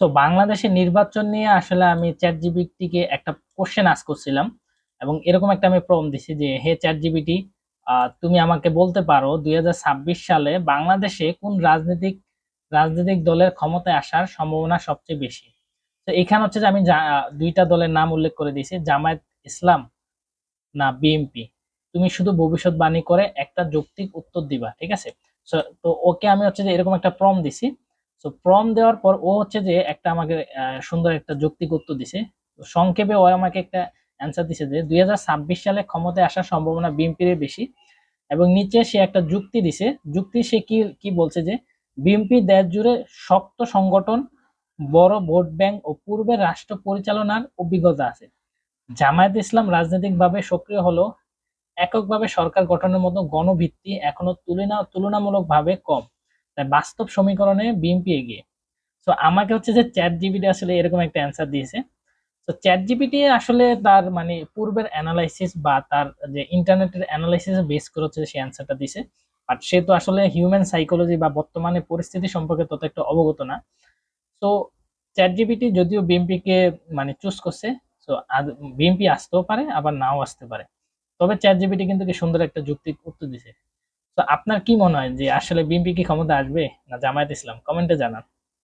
তো বাংলাদেশের নির্বাচন নিয়ে আসলে আমি চ্যাট জিপিটিকে একটা কোশ্চেন আস্ক করছিলাম, এবং এরকম একটা আমি প্রম্পট দিছি যে হে চ্যাট জিপিটি, তুমি আমাকে বলতে পারো 2026 সালে বাংলাদেশে কোন রাজনৈতিক দলের ক্ষমতায় আসার সম্ভাবনা সবচেয়ে বেশি। তো এখানে হচ্ছে যে আমি দুইটা দলের নাম উল্লেখ করে দিয়েছি, জামায়াত ইসলাম না বিএনপি। তুমি শুধু ভবিষ্যৎবাণী করে একটা যৌক্তিক উত্তর দিবা, ঠিক আছে? তো ওকে আমি হচ্ছে যে এরকম একটা প্রম দিছি। তো প্রম দেওয়ার পর ও হচ্ছে যে একটা আমাকে সুন্দর একটা যৌক্তিক উত্তর দিছে। তো সংক্ষেপে ও আমাকে একটা অ্যান্সার দিছে যে 2026 সালে ক্ষমতায় আসার সম্ভাবনা বিএনপির বেশি, এবং নিচে সে একটা যুক্তি দিছে। যুক্তি সে কি কি বলছে যে বিএনপি দেশ জুড়ে শক্ত সংগঠন, বড় ভোট ব্যাংক ও পূর্বের রাষ্ট্র পরিচালনার অভিজ্ঞতা আছে। জামায়াত ইসলাম রাজনৈতিকভাবে সক্রিয় হলেও এককভাবে সরকার গঠনের মতো গণভিত্তি এখনো তুলনামূলকভাবে কম। তাই বাস্তব সমীকরণে বিএনপি এগিয়ে। তো আমাকে হচ্ছে যে চ্যাট জিপিটি আসলে এরকম একটা অ্যান্সার দিয়েছে। তো চ্যাট জিপিটি আসলে তার মানে পূর্বের অ্যানালাইসিস বা তার যে ইন্টারনেটের অ্যানালাইসিস বেস করে হচ্ছে সে অ্যান্সারটা দিছে। বাট সে তো আসলে হিউম্যান সাইকোলজি বা বর্তমানে পরিস্থিতি সম্পর্কে তত একটা অবগত না। তো চ্যাট জিপিটি যদিও বিএনপিকে মানে চুজ করছে, তো বিএনপি আসতেও পারে আবার নাও আসতে পারে। তবে চ্যাট জিপিটি কিন্তু কি সুন্দর একটা যুক্তি উত্তর দিছে। তো আপনার কি মনে হয় যে আসলে বিএনপি কি ক্ষমতা আসবে না জামায়াত ইসলাম? কমেন্টে জানান।